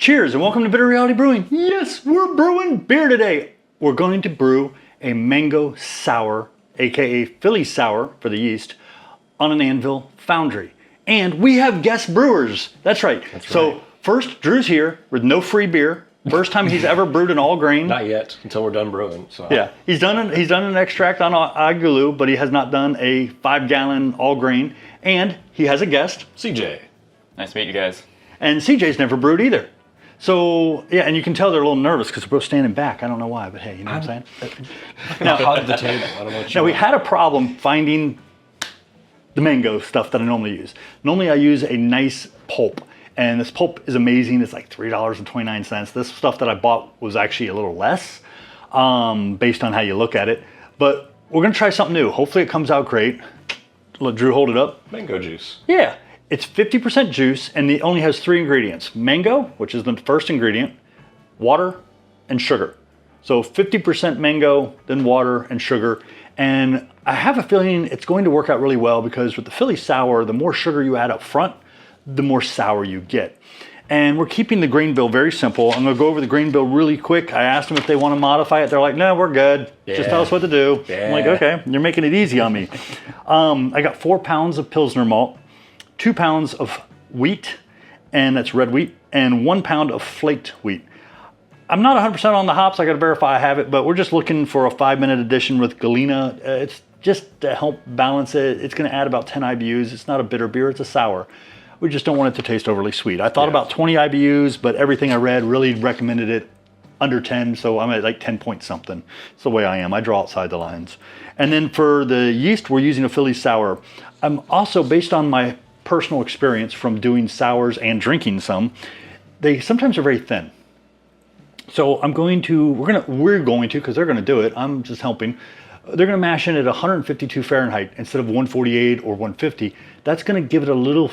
Cheers and welcome to Bitter Reality Brewing. Yes, we're brewing beer today. We're going to brew a mango sour, aka Philly sour for the yeast, on an Anvil Foundry. And we have guest brewers. That's right. So first, Drew's here with no free beer. First time he's ever brewed an all grain. Not yet, until we're done brewing. So. Yeah, he's done an extract on Agulu, but he has not done a 5-gallon all grain. And he has a guest, CJ. Nice to meet you guys. And CJ's never brewed either. So, yeah, and you can tell they're a little nervous because we're both standing back. I don't know why, but hey, you know what I'm saying? Now, hug the table. I don't know what you Now, we want. had a problem finding the mango stuff that I normally use. Normally, I use a nice pulp, and this pulp is amazing. It's like $3.29. This stuff that I bought was actually a little less, based on how you look at it. But we're going to try something new. Hopefully, it comes out great. Let Drew hold it up. Mango juice. Yeah. It's 50% juice, and it only has 3 ingredients. Mango, which is the first ingredient, water, and sugar. So 50% mango, then water and sugar. And I have a feeling it's going to work out really well because with the Philly sour, the more sugar you add up front, the more sour you get. And we're keeping the grain bill very simple. I'm gonna go over the grain bill really quick. I asked them if they want to modify it. They're like, no, we're good. Just tell us what to do. I'm like, okay, you're making it easy on me. I got 4 pounds of Pilsner malt, 2 pounds of wheat, and that's red wheat, and 1 pound of flaked wheat. I'm not 100% on the hops, I gotta verify I have it, but we're just looking for a 5-minute addition with Galena. It's just to help balance it. It's gonna add about 10 IBUs. It's not a bitter beer, it's a sour. We just don't want it to taste overly sweet. I thought about 20 IBUs, but everything I read really recommended it under 10, so I'm at like 10 point something. It's the way I am, I draw outside the lines. And then for the yeast, we're using a Philly sour. I'm also, based on my personal experience from doing sours and drinking some, they sometimes are very thin. So we're going to, because they're gonna do it, I'm just helping. They're gonna mash in at 152 Fahrenheit instead of 148 or 150. That's gonna give it a little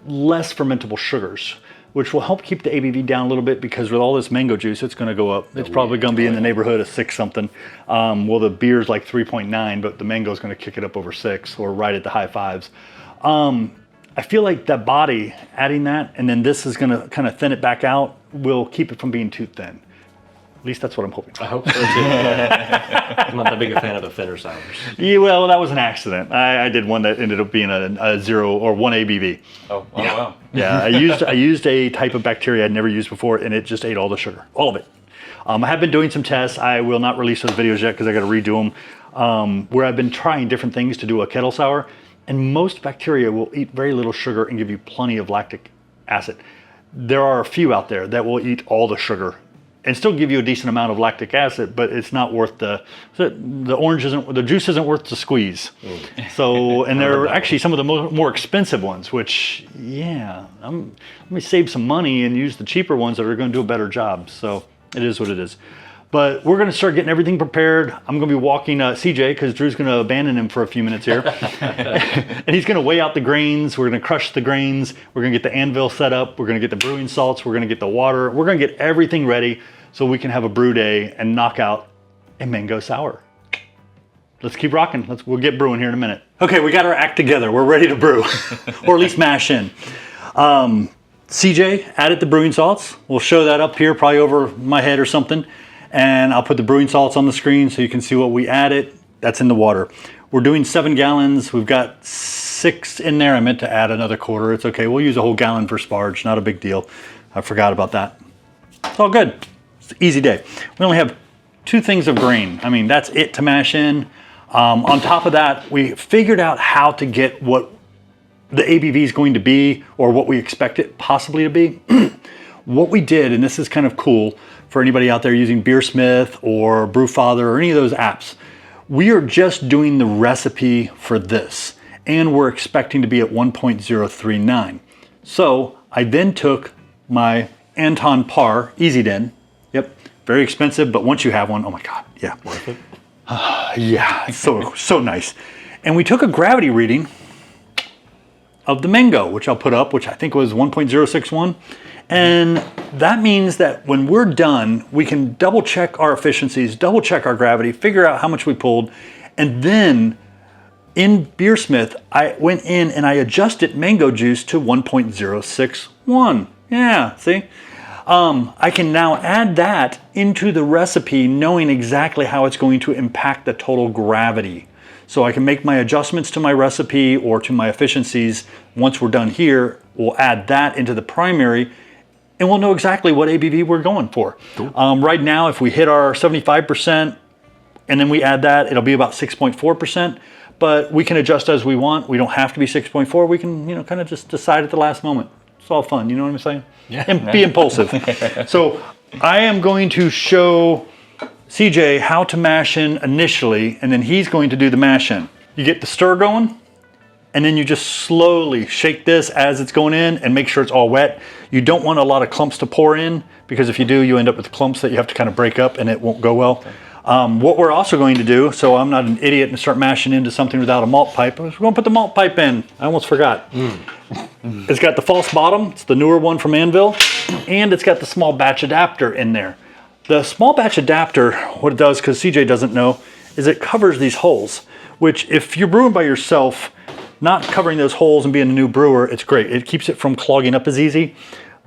less fermentable sugars, which will help keep the ABV down a little bit because with all this mango juice, it's gonna go up. It's probably gonna be in the neighborhood of 6 something. Well, the beer's like 3.9, but the mango's gonna kick it up over 6 or right at the high 5s. I feel like that body, adding that, and then this is gonna kind of thin it back out, will keep it from being too thin. At least that's what I'm hoping for. I hope so too. I'm not that big a fan of the thinner sours. Yeah, well, that was an accident. I did one that ended up being a 0 or 1 ABV. Oh, wow. Yeah, I used a type of bacteria I'd never used before, and it just ate all the sugar, all of it. I have been doing some tests. I will not release those videos yet because I got to redo them, where I've been trying different things to do a kettle sour. And most bacteria will eat very little sugar and give you plenty of lactic acid. There are a few out there that will eat all the sugar and still give you a decent amount of lactic acid, but it's not worth the juice isn't worth the squeeze. So, and they're actually some of the more expensive ones, which, yeah, let me save some money and use the cheaper ones that are gonna do a better job. So it is what it is. But we're gonna start getting everything prepared. I'm gonna be walking CJ, because Drew's gonna abandon him for a few minutes here. And he's gonna weigh out the grains. We're gonna crush the grains. We're gonna get the anvil set up. We're gonna get the brewing salts. We're gonna get the water. We're gonna get everything ready so we can have a brew day and knock out a mango sour. Let's keep rocking. We'll get brewing here in a minute. Okay, we got our act together. We're ready to brew, or at least mash in. CJ added the brewing salts. We'll show that up here, probably over my head or something. And I'll put the brewing salts on the screen so you can see what we added. That's in the water. We're doing 7 gallons. We've got 6 in there. I meant to add another quarter. It's okay. We'll use a whole gallon for sparge. Not a big deal. I forgot about that. It's all good. It's an easy day. We only have 2 things of grain. I mean, that's it to mash in. On top of that, we figured out how to get what the ABV is going to be, or what we expect it possibly to be. What we did, and this is kind of cool for anybody out there using Beersmith or Brewfather or any of those apps, we are just doing the recipe for this, and we're expecting to be at 1.039. So I then took my Anton Par Easy Den. Yep, very expensive, but once you have one, oh my God, yeah. Worth it? Yeah, it's so nice. And we took a gravity reading of the mango, which I'll put up, which I think was 1.061. And that means that when we're done, we can double check our efficiencies, double check our gravity, figure out how much we pulled. And then in Beersmith, I went in and I adjusted mango juice to 1.061. Yeah, see? I can now add that into the recipe knowing exactly how it's going to impact the total gravity. So I can make my adjustments to my recipe or to my efficiencies. Once we're done here, we'll add that into the primary and we'll know exactly what ABV we're going for. Cool. Right now, if we hit our 75% and then we add that, it'll be about 6.4%, but we can adjust as we want. We don't have to be 6.4. We can, kind of just decide at the last moment. It's all fun, you know what I'm saying? Yeah. And be impulsive. So I am going to show CJ how to mash in initially, and then he's going to do the mash in. You get the stir going, and then you just slowly shake this as it's going in and make sure it's all wet. You don't want a lot of clumps to pour in, because if you do, you end up with clumps that you have to kind of break up and it won't go well. Okay. What we're also going to do, so I'm not an idiot and start mashing into something without a malt pipe, we're going to put the malt pipe in. I almost forgot. It's got the false bottom, it's the newer one from Anvil, and it's got the small batch adapter in there. The small batch adapter, what it does, because CJ doesn't know, is it covers these holes, which if you're brewing by yourself, not covering those holes and being a new brewer, it's great. It keeps it from clogging up as easy.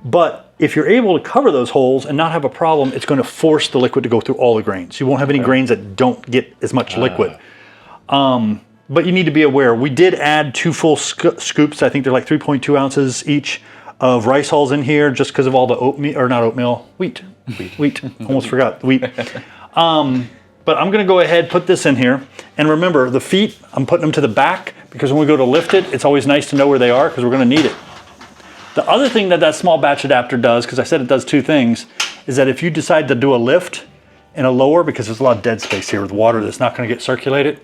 But if you're able to cover those holes and not have a problem, it's going to force the liquid to go through all the grains. You won't have any grains that don't get as much liquid. But you need to be aware. We did add 2 full scoops, I think they're like 3.2 ounces each, of rice hulls in here just because of all the oatmeal, or not oatmeal, wheat. Almost forgot, wheat. But I'm gonna go ahead, put this in here. And remember, the feet, I'm putting them to the back because when we go to lift it, it's always nice to know where they are because we're gonna need it. The other thing that small batch adapter does, because I said it does 2 things, is that if you decide to do a lift and a lower, because there's a lot of dead space here with water that's not gonna get circulated,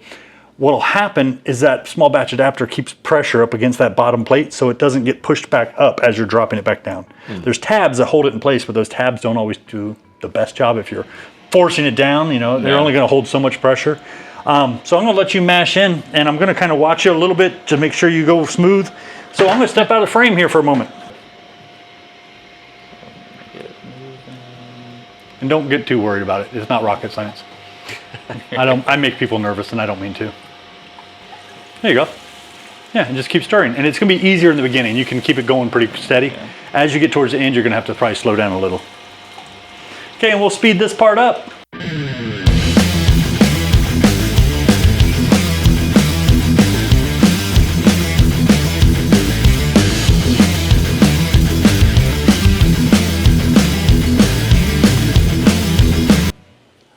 what'll happen is that small batch adapter keeps pressure up against that bottom plate so it doesn't get pushed back up as you're dropping it back down. There's tabs that hold it in place, but those tabs don't always do the best job if you're forcing it down, they're only gonna hold so much pressure. So I'm gonna let you mash in and I'm gonna kind of watch you a little bit to make sure you go smooth. So I'm gonna step out of the frame here for a moment. And don't get too worried about it. It's not rocket science. I make people nervous and I don't mean to. There you go. Yeah, and just keep stirring. And it's gonna be easier in the beginning. You can keep it going pretty steady. Yeah. As you get towards the end, you're gonna have to probably slow down a little. Okay, and we'll speed this part up.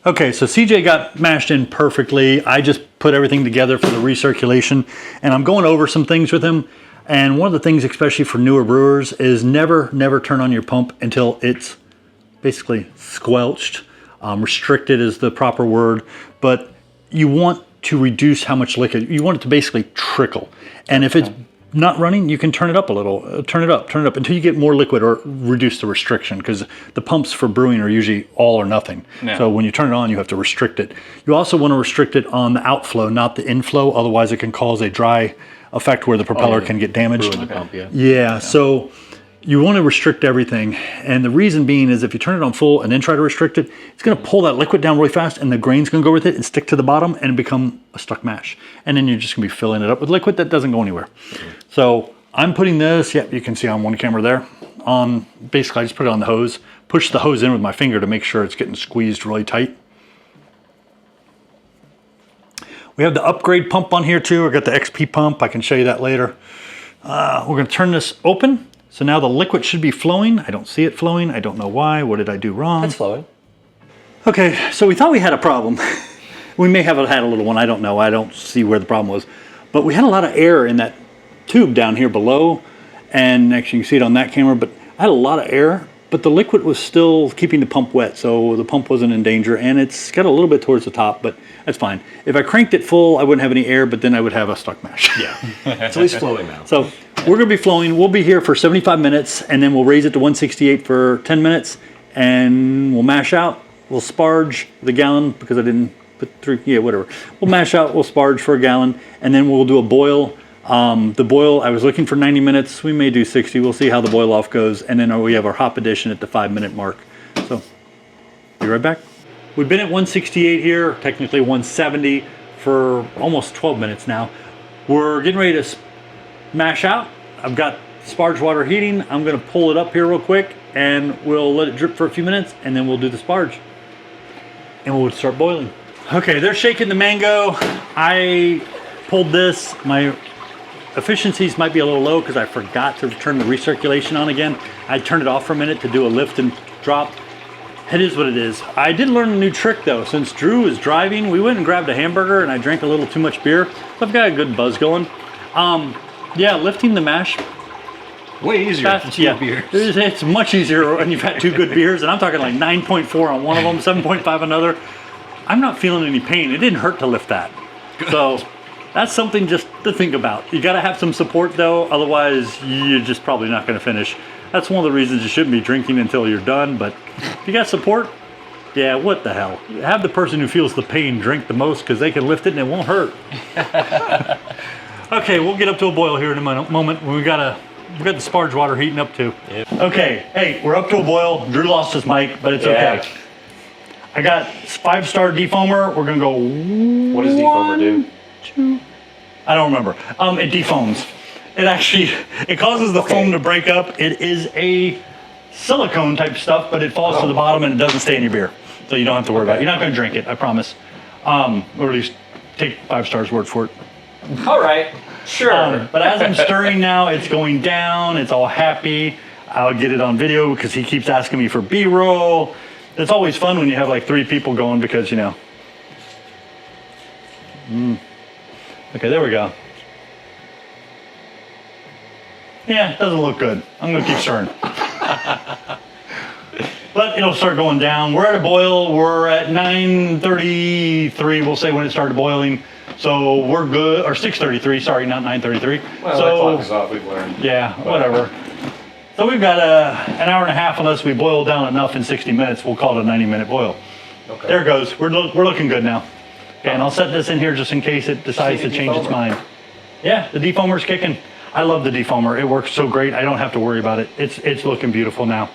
Okay, so CJ got mashed in perfectly. I just put everything together for the recirculation, and I'm going over some things with him. And one of the things, especially for newer brewers, is never turn on your pump until it's basically squelched. Restricted is the proper word, but you want to reduce how much liquid. You want it to basically trickle. And if it's not running, you can turn it up a little, turn it up until you get more liquid or reduce the restriction, because the pumps for brewing are usually all or nothing. Yeah. So when you turn it on, you have to restrict it. You also want to restrict it on the outflow, not the inflow. Otherwise it can cause a dry effect where the propeller can get damaged. The pump, yeah, so you want to restrict everything. And the reason being is if you turn it on full and then try to restrict it, it's going to pull that liquid down really fast and the grain's going to go with it and stick to the bottom and become a stuck mash. And then you're just going to be filling it up with liquid that doesn't go anywhere. So I'm putting this, you can see on one camera there, on basically I just put it on the hose, push the hose in with my finger to make sure it's getting squeezed really tight. We have the upgrade pump on here too. I've got the XP pump. I can show you that later. We're going to turn this open. So now the liquid should be flowing. I don't see it flowing. I don't know why. What did I do wrong? It's flowing. Okay, so we thought we had a problem. We may have had a little one. I don't know. I don't see where the problem was. But we had a lot of air in that tube down here below. And actually you can see it on that camera. But I had a lot of air. But the liquid was still keeping the pump wet. So the pump wasn't in danger. And it's got a little bit towards the top. But that's fine. If I cranked it full, I wouldn't have any air. But then I would have a stuck mash. Yeah, it's at least flowing now. So we're going to be flowing. We'll be here for 75 minutes, and then we'll raise it to 168 for 10 minutes, and we'll mash out. We'll sparge the gallon because I didn't put through, whatever. We'll mash out, we'll sparge for a gallon, and then we'll do a boil. The boil, I was looking for 90 minutes. We may do 60. We'll see how the boil off goes, and then we have our hop addition at the 5-minute mark. So, be right back. We've been at 168 here, technically 170 for almost 12 minutes now. We're getting ready to mash out. I've got sparge water heating. I'm going to pull it up here real quick and we'll let it drip for a few minutes, and then we'll do the sparge. And we'll start boiling. Okay, they're shaking the mango. I pulled this. My efficiencies might be a little low because I forgot to turn the recirculation on again. I turned it off for a minute to do a lift and drop. It is what it is. I did learn a new trick though. Since Drew is driving, we went and grabbed a hamburger and I drank a little too much beer. So I've got a good buzz going. Yeah, lifting the mash. Way easier than two beers. It's much easier when you've had two good beers, and I'm talking like 9.4 on one of them, 7.5 another. I'm not feeling any pain. It didn't hurt to lift that. So that's something just to think about. You got to have some support though, otherwise you're just probably not going to finish. That's one of the reasons you shouldn't be drinking until you're done, but if you got support, yeah, what the hell. Have the person who feels the pain drink the most because they can lift it and it won't hurt. Okay, we'll get up to a boil here in a moment. We've got the sparge water heating up too. Yep. Okay, hey, we're up to a boil. Drew lost his mic, but it's okay. I got 5-star defoamer. We're gonna go. What does defoamer do? 2. I don't remember. It defoams. It causes the foam to break up. It is a silicone type stuff, but it falls to the bottom and it doesn't stay in your beer. So you don't have to worry about it. You're not gonna drink it, I promise. Or at least take 5 stars word for it. All right, sure. But as I'm stirring now, it's going down. It's all happy. I'll get it on video because he keeps asking me for B-roll. It's always fun when you have like 3 people going because, you know. Okay, there we go. Yeah, it doesn't look good. I'm gonna keep stirring. But it'll start going down. We're at a boil. We're at 9:33, we'll say, when it started boiling. So we're good, or 6:33, sorry, not 9:33. Well, so, that clock is off, we've learned. Yeah, whatever. So we've got an hour and a half unless we boil down enough in 60 minutes. We'll call it a 90-minute boil. Okay. There it goes. We're looking good now. Okay, and I'll set this in here just in case it decides to change its mind. Yeah, the defoamer's kicking. I love the defoamer. It works so great. I don't have to worry about it. It's looking beautiful now.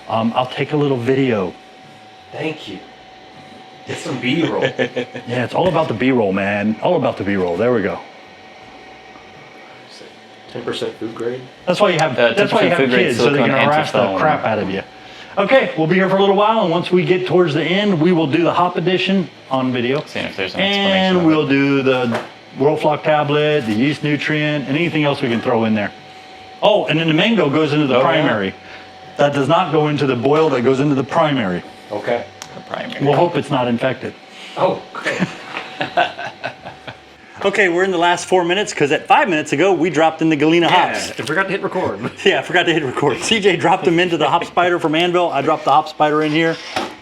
I'll take a little video. Thank you. Get some B-roll. Yeah, it's all about the B-roll, man. All about the B-roll. There we go. 10% food grade? That's why you have kids, so they can harass the crap out of you. Okay, we'll be here for a little while, and once we get towards the end, we will do the hop edition on video. Seeing if there's an explanation. And we'll do the World Flock tablet, the yeast nutrient, and anything else we can throw in there. Oh, and then the mango goes into the primary. Yeah. That does not go into the boil, that goes into the primary. Okay. The primary. We'll hope it's not infected. Oh, great. Okay, we're in the last 4 minutes because at 5 minutes ago we dropped in the Galena hops. I forgot to hit record. Yeah, I forgot to hit record. CJ dropped them into the hop spider from Anvil. I dropped the hop spider in here.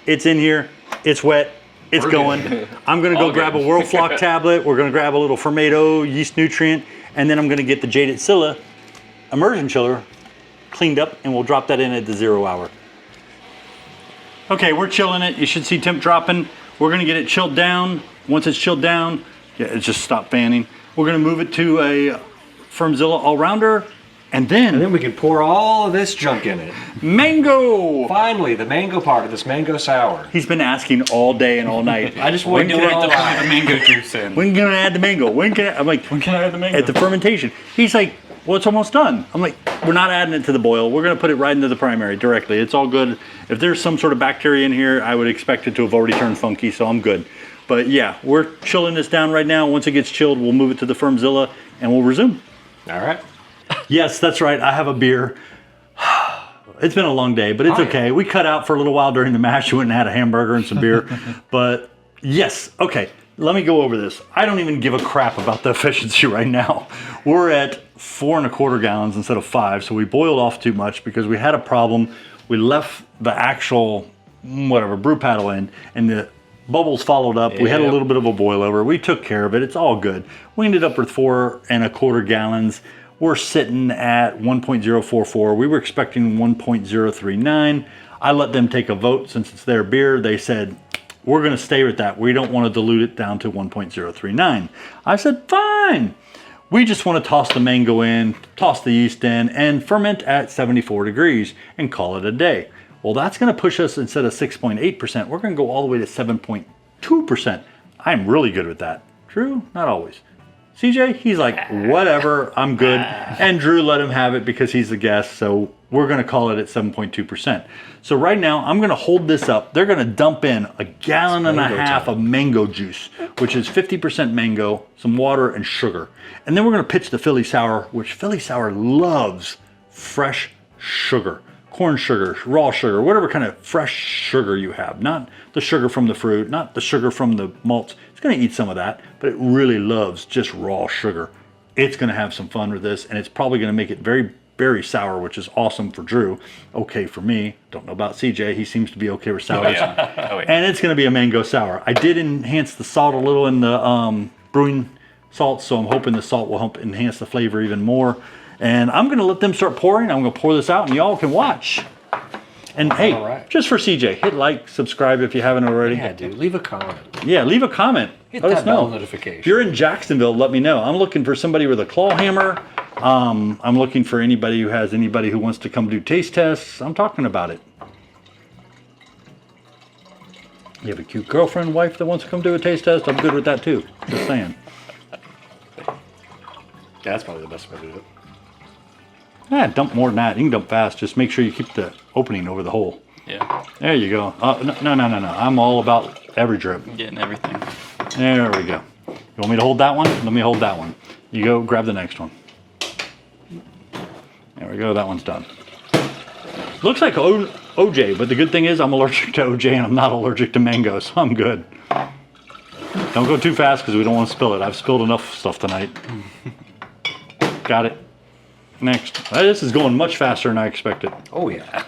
It's in here. It's wet. It's going. I'm gonna go grab a World Flock tablet. We're gonna grab a little Fermento yeast nutrient, and then I'm gonna get the Jaded Scylla immersion chiller cleaned up, and we'll drop that in at the 0 hour. Okay, we're chilling it. You should see temp dropping. We're gonna get it chilled down. Once it's chilled down, yeah, it just stopped fanning. We're gonna move it to a Firmzilla all-rounder, and then we can pour all of this junk in it. Mango! Finally, the mango part of this mango sour. He's been asking all day and all night. I just want to do it all right. The mango juice in. When can I add the mango? I'm like, when can I add the mango? At the fermentation. He's like, well, it's almost done. I'm like, we're not adding it to the boil. We're gonna put it right into the primary directly. It's all good. If there's some sort of bacteria in here, I would expect it to have already turned funky, so I'm good. But yeah, we're chilling this down right now. Once it gets chilled, we'll move it to the Firmzilla and we'll resume. All right. Yes, that's right. I have a beer. It's been a long day, but it's okay. We cut out for a little while during the mash. We went and had a hamburger and some beer. But yes, okay. Let me go over this. I don't even give a crap about the efficiency right now. We're at 4¼ gallons instead of 5, so we boiled off too much because we had a problem. We left the actual, brew paddle in, and the bubbles followed up. We had a little bit of a boil over. We took care of it. It's all good. We ended up with 4¼ gallons. We're sitting at 1.044. We were expecting 1.039. I let them take a vote since it's their beer. They said, we're going to stay with that. We don't want to dilute it down to 1.039. I said, fine. We just want to toss the mango in, toss the yeast in, and ferment at 74 degrees and call it a day. Well, that's going to push us, instead of 6.8%, we're going to go all the way to 7.2%. I'm really good with that. True? Not always. CJ, he's like, whatever, I'm good. And Drew let him have it because he's the guest, so we're gonna call it at 7.2%. So right now, I'm gonna hold this up. They're gonna dump in a gallon and a half of mango juice, which is 50% mango, some water, and sugar. And then we're gonna pitch the Philly Sour, which Philly Sour loves fresh sugar. Corn sugar, raw sugar, whatever kind of fresh sugar you have. Not the sugar from the fruit, not the sugar from the malts. It's gonna eat some of that, but it really loves just raw sugar. It's gonna have some fun with this, and it's probably gonna make it very berry sour, which is awesome for Drew. Okay for me. Don't know about CJ. He seems to be okay with sours. Oh, yeah. And it's gonna be a mango sour. I did enhance the salt a little in the brewing salt, so I'm hoping the salt will help enhance the flavor even more. And I'm gonna let them start pouring. I'm gonna pour this out and y'all can watch. And hey, just for CJ, hit like, subscribe if you haven't already. Yeah, dude, leave a comment. Yeah, leave a comment. Hit Let that us know. bell notification. If you're in Jacksonville, let me know. I'm looking for somebody with a claw hammer. I'm looking for anybody who wants to come do taste tests. I'm talking about it. You have a cute girlfriend, wife that wants to come do a taste test? I'm good with that too. Just saying. Yeah, that's probably the best way to do it. Dump more than that. You can dump fast. Just make sure you keep the opening over the hole. Yeah. There you go. No. I'm all about every drip. I'm getting everything. There we go. You want me to hold that one? Let me hold that one. You go grab the next one. There we go. That one's done. Looks like OJ, but the good thing is I'm allergic to OJ and I'm not allergic to mango, so I'm good. Don't go too fast because we don't want to spill it. I've spilled enough stuff tonight. Got it. Next. This is going much faster than I expected. Oh, yeah.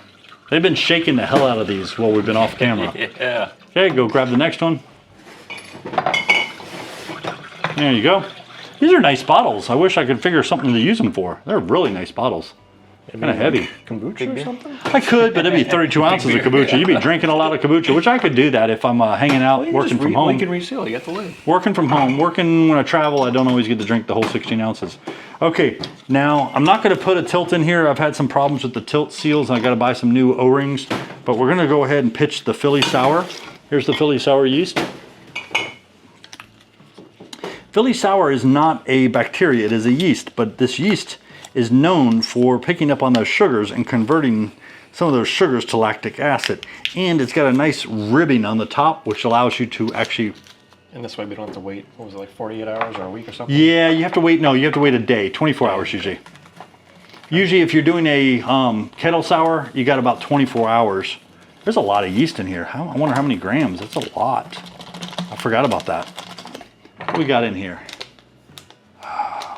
They've been shaking the hell out of these while we've been off camera. Yeah. Okay, go grab the next one. There you go. These are nice bottles. I wish I could figure something to use them for. They're really nice bottles. Kind of heavy. Kombucha or something? I could, but it'd be 32 ounces of kombucha. You'd be drinking a lot of kombucha, which I could do that if I'm hanging out, working from home. You can reseal. You got the lid. Working from home, working when I travel, I don't always get to drink the whole 16 ounces. Okay, now I'm not going to put a tilt in here. I've had some problems with the tilt seals. I got to buy some new O-rings, but we're going to go ahead and pitch the Philly Sour. Here's the Philly Sour yeast. Philly Sour is not a bacteria, it is a yeast, but this yeast is known for picking up on those sugars and converting some of those sugars to lactic acid. And it's got a nice ribbing on the top, which allows you to actually... And this way we don't have to wait, what was it, like 48 hours or a week or something? Yeah, you have to wait, no, you have to wait a day, 24 hours usually. Usually if you're doing a kettle sour, you got about 24 hours. There's a lot of yeast in here. I wonder how many grams, that's a lot. I forgot about that. What we got in here?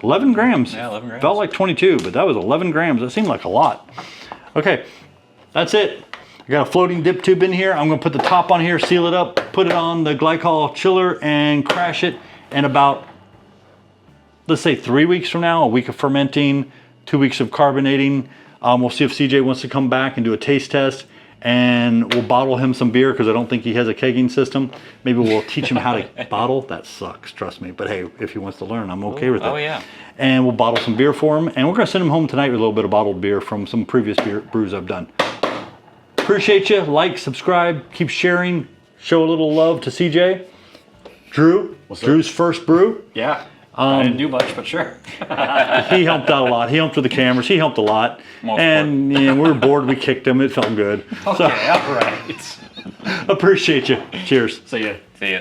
11 grams. Yeah, 11 grams. Felt like 22, but that was 11 grams. That seemed like a lot. Okay, that's it. I got a floating dip tube in here. I'm gonna put the top on here, seal it up, put it on the glycol chiller and crash it. And about, let's say 3 weeks from now, a week of fermenting, 2 weeks of carbonating. We'll see if CJ wants to come back and do a taste test. And we'll bottle him some beer because I don't think he has a kegging system. Maybe we'll teach him how to bottle. That sucks, trust me. But hey, if he wants to learn, I'm okay with it. Oh, yeah. And we'll bottle some beer for him. And we're going to send him home tonight with a little bit of bottled beer from some previous brews I've done. Appreciate you. Like, subscribe, keep sharing. Show a little love to CJ. Drew, Drew's first brew. Yeah. I didn't do much, but sure. He helped out a lot. He helped with the cameras. He helped a lot. Most And yeah, we were bored. We kicked him. It felt good. Okay, all right. Appreciate you. Cheers. See ya. See ya.